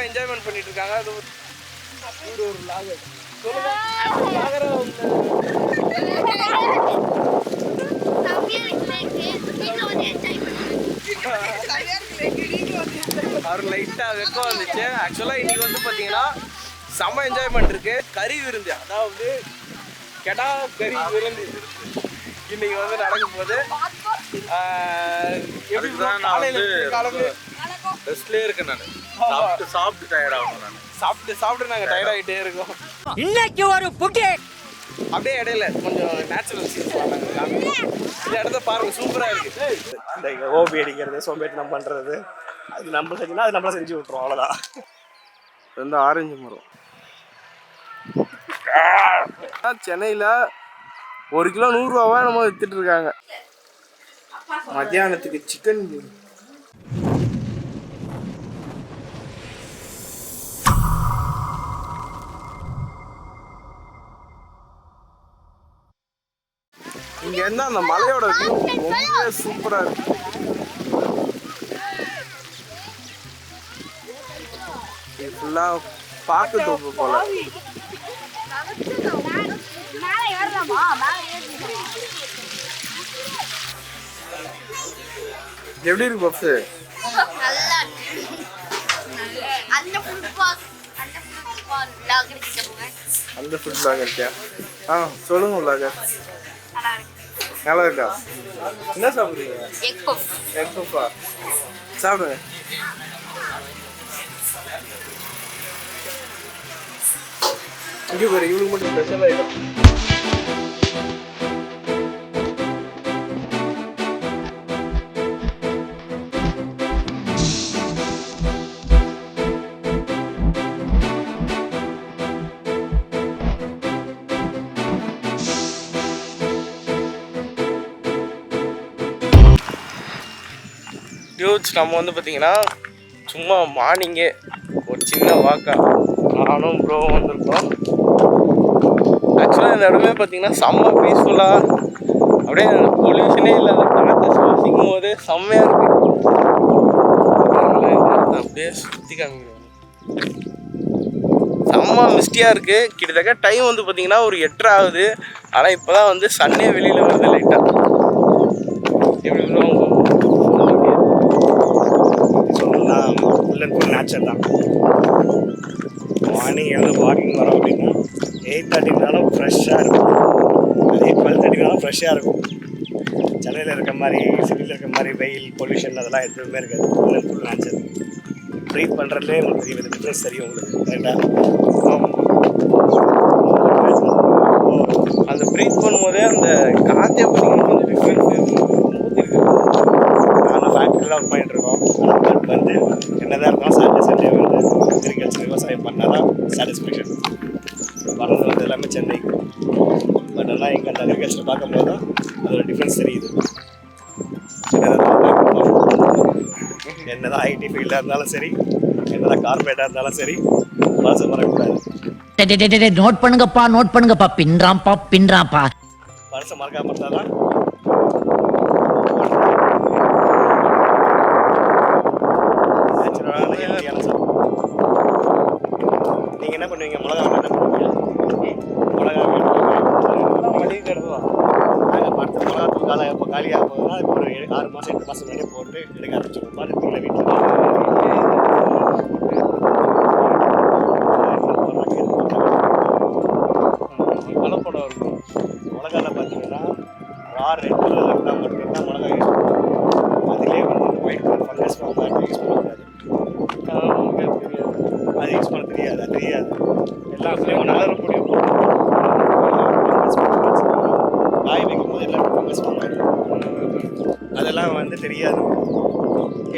Enjoyment பண்ணிட்டு இருக்காங்க. அது ஒரு லாகர் அவர் லைட்டா வெக்கம் வந்துச்சு. ஆக்சுவலா இன்னைக்கு வந்து பாத்தீங்கன்னா செம்ம என்ஜாய்மெண்ட் இருக்கு. கறி விருந்து, அதாவது கெடா கறி விருந்து இன்னைக்கு வந்து நடக்கும் போது ரெஸ்ட்லயே இருக்கேன் நான். சாப்பிட்டு டயர்ட் ஆகும். நான் சாப்பிட்டு நாங்கள் டயர்ட் ஆகிட்டே இருக்கோம். இன்னைக்கு ஒரு புட்டி அப்படியே இடையில கொஞ்சம் நேச்சுரல் சீன்ஸ் வராங்க. இந்த இடத்த பாருங்க, சூப்பராக இருக்கு. இந்த ஓபி அடிக்கிறது, சோம்பேறித்தனம் பண்ணுறது, அது நம்ம செஞ்சுன்னா அது நம்மள செஞ்சு விட்டுரும், அவ்வளோதான். இந்த ஆரஞ்சு மரம் சென்னையில் 1 கிலோ 100 ரூபாவா நம்ம வித்துட்டு இருக்காங்க. மத்தியானத்துக்கு சிக்கன் இங்க இருந்தா அந்த மலையோட வியூ ரொம்ப சூப்பரா இருக்கு. இது ஃபுல்லா பாக்கு தோப்பு போல. எப்படி இருக்கு பப்ஸ்? அந்த ஃபுட் பிளாகர் இருக்கியா? சொல்லுங்க பிளாகர். நல்லா இருக்கா? என்ன சாப்பிடுறீங்க? எக் பஃப்பா சாப்பிடுங்க. இங்கே பாரு, இவனுக்கு மட்டும் ஸ்பெஷல் ஆயிடும். டியூட்ஸ், நம்ம வந்து பார்த்தீங்கன்னா சும்மா மார்னிங்கே ஒரு சின்ன வாக்கா நானும் ப்ரோவும் வந்திருக்கோம். ஆக்சுவலாக இந்த இடமே பார்த்தீங்கன்னா செம்ம பீஸ்ஃபுல்லாக, அப்படியே பொல்யூஷனே இல்லாத காற்றை சுவாசிக்கும் போது செம்மையாக இருக்குது. அப்படியே சுற்றி காமிக்கிறோம். செம்ம மிஸ்டியாக இருக்குது. கிட்டத்தட்ட டைம் வந்து பார்த்தீங்கன்னா ஒரு 8:30 ஆகுது. ஆனால் இப்போ தான் வந்து சன்னே வெளியில் வருது லைட்டாக. எப்படி சொல்லலாம், ஃபுல் அண்ட் ஃபுல் நேச்சர் தான். மார்னிங் எழுந்து வாக்கிங் வரோம் அப்படின்னா 8:30 ஃப்ரெஷ்ஷாக இருக்கும். அதே 12:30 ஃப்ரெஷ்ஷாக இருக்கும். சென்னையில் இருக்க மாதிரி, சிட்டியில் இருக்க மாதிரி வெயில், பொல்யூஷன் அதெல்லாம் எதுவுமே இருக்காது. Full and full nature. Breathe பண்ணுறதுலே உங்களுக்கு தெரியும், டிஃப்ரென்ஸ் தெரியும் உங்களுக்கு. கரெக்டாக அந்த ப்ரீத் பண்ணும்போதே அந்த காற்றே பார்த்தீங்கன்னா கொஞ்சம் டிஃப்ரென்ஸ் இருக்குது. ஆனால் ஃபேக்ட்ரியில் ஒர்க் பண்ணிட்டுருக்கோம். பட் வந்து என்னதான் இருந்தாலும் சாட்டர்டே வந்து அக்ரிகல்ச்சர் விவசாயம் பண்ணால் தான் சாட்டிஸ்ஃபேக்ஷன். வர்றது வந்து எல்லாமே சென்னை. பட் ஆனால் இங்கே அந்த அக்ரிகல்ச்சர் பார்க்கும்போது தான் அதோட டிஃப்ரென்ஸ் தெரியுது. என்னதான் ஐடி ஃபீல்டாக இருந்தாலும் சரி, என்னதான் கார்பரேட்டாக இருந்தாலும் சரி, பழசை மறக்கக்கூடாது. நோட் பண்ணுங்கப்பா, பின்றாம்பா. பழசை மறக்காம இருந்தால் தான் நேச்சுரலான ஹெல்த்தியான சாப்பிடும். நீங்கள் என்ன பண்ணுவீங்க? மிளகா என்ன பண்ணுவீங்க? மிளகா மளிகை கிடக்கும். நாங்கள் பார்த்து மிளகாத்தூள் இப்போ காலியாக போகுதுன்னா இப்போ ஒரு 6 மாதம் 8 மாதம் முன்னாடி போட்டு எடுக்க ஆரம்பிச்சிடும். பார்த்துருக்கீங்களா வீட்டில்? கலப்படம் இருக்கும். மிளகாவில் பார்த்தீங்கன்னா ரெட் கலரில் இருந்தால் மட்டும்தான் மிளகா யூஸ் பண்ணுவோம். அதிலே வந்து இந்த white colour fungus form use பண்ணக்கூடாது. அது யூஸ் பண்ண தெரியாது. அது தெரியாது. எல்லாத்துலேயும் நலர பொடியை போட்டு காய வைக்கும் போது எல்லாருக்கும் ஃபங்கஸ் ஃபார்ம் ஆகிடும். அதெல்லாம் வந்து தெரியாது.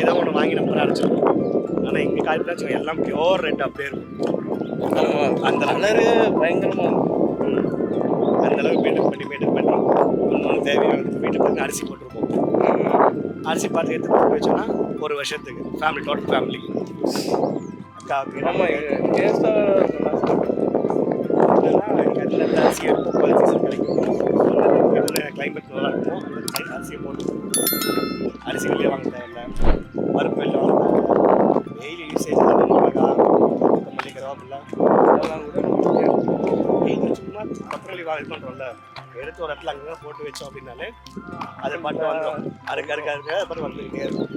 ஏதோ ஒன்று வாங்கி நம்ம அரைச்சிருக்கோம். ஆனால் இங்கே காய் வச்சுக்கோங்க, எல்லாம் பியோர் ரெட் அப்படியே இருக்கும். அந்த கலரு பயங்கரமாக இருக்கும். அந்தளவுக்கு மெயின்டைன் பண்ணி இன்னொன்று தேவையான வீட்டை பார்த்து அரிசி போட்டிருப்போம். அரிசி பார்த்து எடுத்து போட்டு வச்சோன்னா ஒரு வருஷத்துக்கு ஃபேமிலி, டோட்டல் ஃபேமிலி. அக்காவுக்கு நம்ம அந்த அரிசி எடுப்போம். பல் சீசன் கிடைக்கும். கிளைமேட் நல்லா இருக்கும். அந்த அரிசியை போட்டு அரிசி வெளியே வாங்க தேவையில்லை, பருப்பு வெளியே வாங்க தேவையில்லை. டெய்லி யூசேஜ் மிளகா, கட் பண்ணுறோம்ல, எடுத்து ஒரு இடத்துல அங்கே போட்டு வச்சோம் அப்படின்னாலே அது பாட்டு வந்துடும். அறுக்க அது பாட்டு வந்துக்கிட்டே இருக்கும்.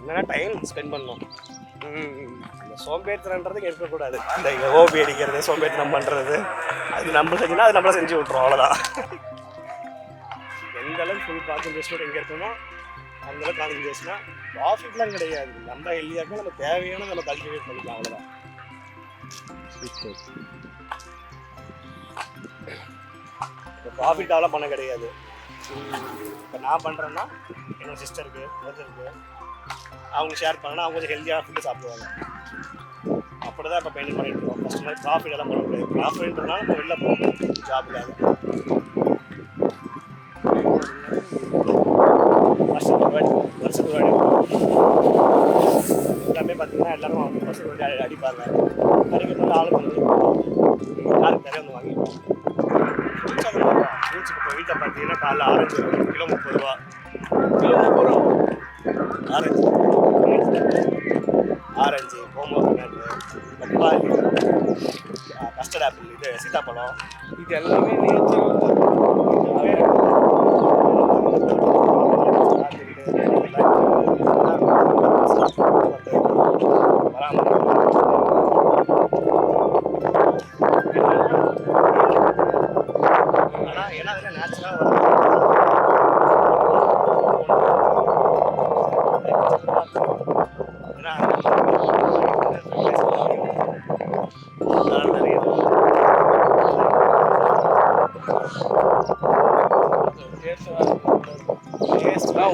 என்னன்னா டைம் ஸ்பெண்ட் பண்ணணும். இந்த சோம்பேறித்தனன்றதுக்கு இருக்கக்கூடாது. இந்த ஓபி அடிக்கிறது, சோம்பேறித்தனம் பண்ணுறது, அது நம்ம செஞ்சுன்னா அது நம்மள செஞ்சு விட்ருவோம். அவ்வளோதான். எந்த அளவுக்கு ஃபுல் கான்சன்ட்ரேஷனோட எங்கே இருக்கணும் அந்த அளவுக்கு கான்சன்ட்ரேஷனாக ப்ராஃபிட்லாம் கிடையாது. நம்ம ஹெல்தியாக நம்ம தேவையான நம்ம கல்டிவேட் பண்ணிக்கலாம். அவ்வளோதான். இப்போ ப்ராஃபிட்டாலாம் பண்ண கிடையாது. இப்போ நான் பண்ணுறேன்னா என்னோடய சிஸ்டருக்கு, பிரதருக்கு அவங்க ஷேர் பண்ணால் அவங்க கொஞ்சம் ஹெல்த்தியாக ஃபுட்டு சாப்பிடுவாங்க. அப்படி தான் இப்போ மெயின்டைன் பண்ணிட்டு இருக்கோம். ஃபஸ்ட் மாதிரி ப்ராஃபிட் எல்லாம் பண்ண முடியாது. ப்ராஃபிட்ன்றனால நம்ம வெளில போகணும் ஜாபுக்காக. வருஷத்துக்கு எல்லாமே பார்த்தீங்கன்னா எல்லாரும் வருஷத்துக்கு அடிப்பாங்க. அடிக்கிறதுனால ஆளுக்கு வந்து யாருக்கு நிறைய வந்து வாங்கிப்போம். ஃப்ரூட்ஸ் இப்போ வீட்டில் பார்த்தீங்கன்னா காலைல ஆரஞ்சு கிலோ 30 ரூபா. ஆரஞ்சு, போமோகிரானேட், பப்பாளி, கஸ்டர்ட் ஆப்பிள், இது சீத்தாப்பழம், இது எல்லாமே நேச்சுரல் ஆனால் ஏன்னா அதில் நேச்சுரலாக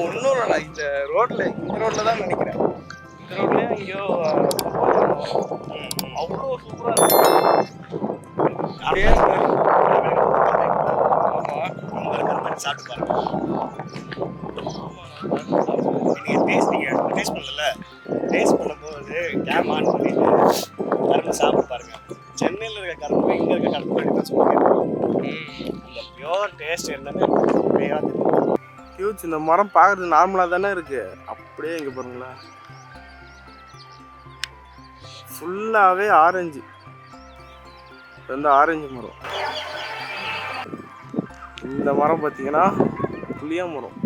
ஒன்றும் இல்லைண்ணா. இந்த ரோட்ல தான் நினைக்கிறேன். இந்த ரோட்லயே எங்கேயோ அவ்வளோ சூப்பராக சாப்பிட்டு பாருங்க. நீங்கள் டேஸ்ட் பண்ணல, டேஸ்ட் பண்ணும்போது கேம் ஆன் பண்ணிட்டு கரும்பு சாப்பிட்டு பாருங்க. சென்னையில் இருக்க கரும்பு இங்கே இருக்க கரும்பு கண்டிப்பாக சொல்லுங்க. அந்த பியோர் டேஸ்ட் என்னன்னு ஹியூஜ். இந்த மரம் பார்க்கறது நார்மலாக தானே இருக்கு. அப்படியே இங்கே பாருங்களேன், ஃபுல்லாகவே ஆரஞ்சு. இது வந்து ஆரஞ்சு மரம். இந்த மரம் பார்த்தீங்கன்னா புளிய மரம்.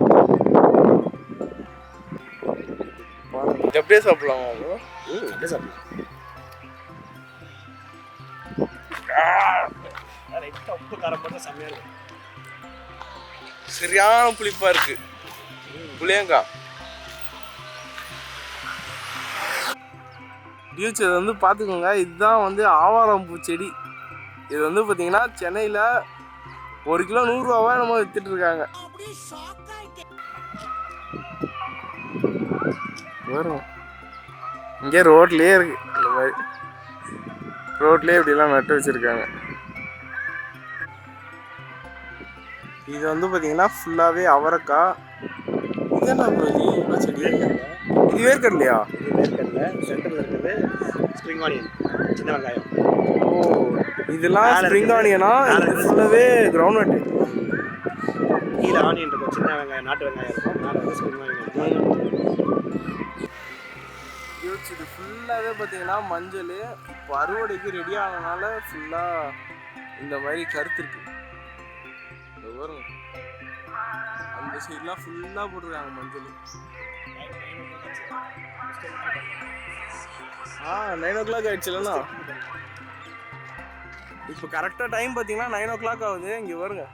இது அப்படியே சாப்பிடலாமா? அப்படியே சாப்பிடலாம். லைட்டாக உப்பு காரம் போட்டு செம்மையாக இருக்கும். சரியான புளிப்பா இருக்கு. புளியங்காய் டியூச். இது வந்து பார்த்துக்கோங்க, இதுதான் வந்து ஆவாரம்பூ செடி. இது வந்து பார்த்தீங்கன்னா சென்னையில் 1 கிலோ 100 ரூபாவா நம்ம வித்துட்டு இருக்காங்க. வரும் இங்கே ரோட்லேயே இருக்கு. இந்த மாதிரி ரோட்லேயே இப்படிலாம் நட்டு வச்சுருக்காங்க. இது வந்து பார்த்தீங்கன்னா ஃபுல்லாகவே அவரைக்காய். இதுதான் செடி. இது வேர்க்கடலையா? இது வேர்க்கடலை. சென்டரில் இருக்கிறது ஸ்ப்ரிங் ஆனியன், சின்ன வெங்காயம். ஓ, இதெல்லாம் ஸ்ப்ரிங் ஆனியனா? இது ஃபுல்லாகவே கிரவுண்ட் நட்டு. கீழே ஆனியன் இருக்கும், சின்ன வெங்காயம், நாட்டு வெங்காயம் இருக்கும். மேலே வந்து ஸ்ப்ரிங் ஆனியன் இருக்கும். இது ஃபுல்லாகவே பார்த்தீங்கன்னா மஞ்சள். இப்போ அறுவடைக்கு ரெடி ஆனதுனால ஃபுல்லாக இந்த மாதிரி கருத்து இருக்கு. வரும் அந்த சைட்லாம் ஃபுல்லாக போட்டிருக்காங்க மஞ்சள். 9 o'clock ஆயிடுச்சுலண்ணா. இப்போ கரெக்டாக டைம் பார்த்தீங்கன்னா 9 o'clock ஆகுது. இங்கே வருங்க,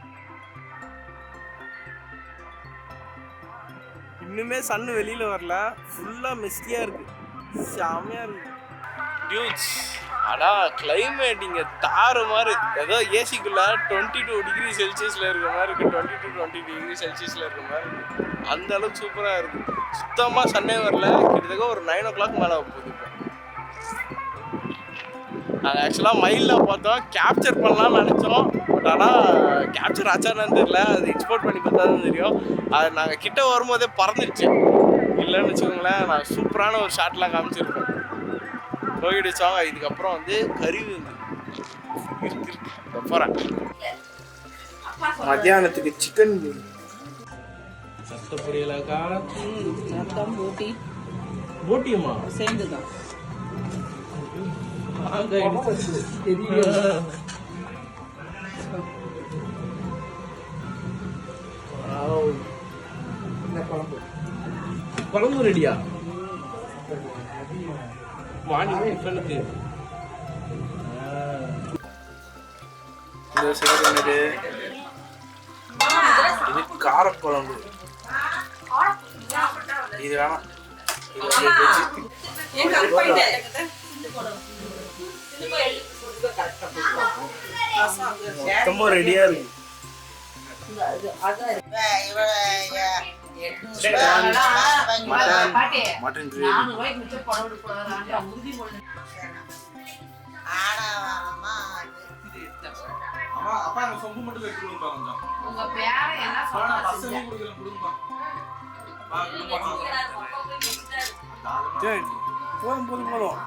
இன்னுமே சன் வெளியில் வரல. ஃபுல்லாக மிஸ்டியாக இருக்குது. செம்மையாக இருக்குது டியூட்ஸ். ஆனால் கிளைமேட் இங்கே தாறு மாதிரி. ஏதோ ஏசிக்குள்ள 22 டிகிரி செல்சியஸில் இருக்கிற மாதிரி இருக்குது. 20 டிகிரி செல்சியஸில் இருக்கிற மாதிரி இருக்குது. அந்த அளவுக்கு சூப்பராக இருக்குது. சுத்தமாக சன்னே வரல. கிட்டத்தட்ட ஒரு 9 o'clock மேலே போகுது. இப்போ நாங்கள் ஆக்சுவலாக மயிலில் பார்த்தோம், கேப்சர் பண்ணலாம்னு நினச்சோம். பட் ஆனால் கேப்சர் ஆச்சான்னு தெரியல. அது எக்ஸ்போர்ட் பண்ணி பார்த்தா தான் தெரியும். அது நாங்கள் கிட்ட வரும்போதே பறந்துடுச்சு. இல்லைன்னு வச்சுக்கோங்களேன், நான் சூப்பரான ஒரு ஷாட்லாம் காமிச்சிருப்பேன். போயிடுச்சாங்க. இதுக்கப்புறம் வந்து கருவி வந்து இருக்கு போகிறேன். மத்தியானத்துக்கு சிக்கன் சத்த பொரியலாக்கா. போட்டியம்மா சேர்ந்துதான். குழம்பு ரெடியா? மார்னிங் டிஃபனுக்கு இந்த சைடு என்னது? இது காரக்குழம்பு. இது வேணாம். ரொம்ப ரெடியா இருக்கு. Mutton gravy. அப்பா அந்த சொம்பு மட்டும் எடுத்து கொடுப்பா கொஞ்சம். உங்க பேரை என்ன சொல்றா? பசங்க குடுக்குறேன் கொடுப்பா. சரி போதும் போதும் போதும்.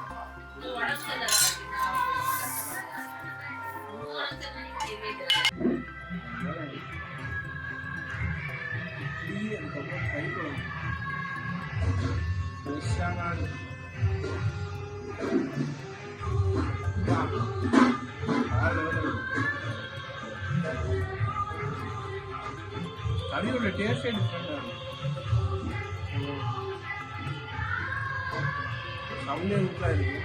கறியோட டேஸ்டே டிஃபரெண்டா இருக்கு. சவுண்டே உப்பா இருக்கு.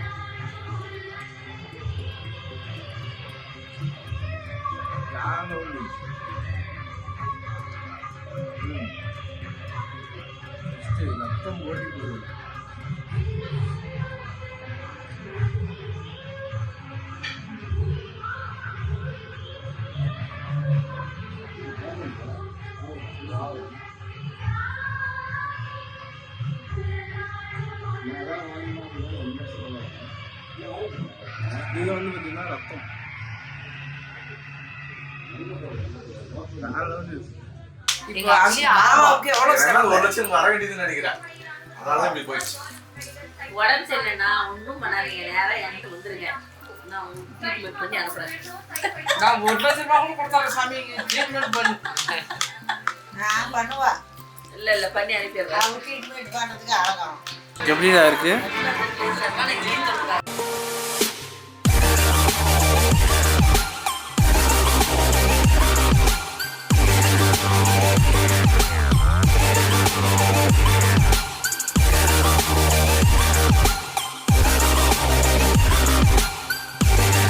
யாரும் ஒண்ணு ரத்தம் ஓடி போகுது. இது வந்து பார்த்தீங்கன்னா ரத்தம் வர வேண்டியதுன்னு நினைக்கிறேன். அதனால இப்படி போயிடுச்சு. உடம்பு சரியில்லைன்னா ஒன்றும் பண்ணாதீங்க, நேரம் எனக்கு வந்துருங்க. நான் உங்களுக்கு ட்ரீட்மெண்ட் பண்ணி அனுப்புறேன். நான் 1 லட்சம் ரூபாய் கூட கொடுத்தாரு சாமி, ட்ரீட்மெண்ட் பண்ணு. நான் பண்ணுவேன். இல்ல பண்ணி அனுப்பிடுறேன். அவங்க ட்ரீட்மெண்ட் பண்ணுறதுக்கு அழகாகும். எப்படிடா இருக்கு? நான்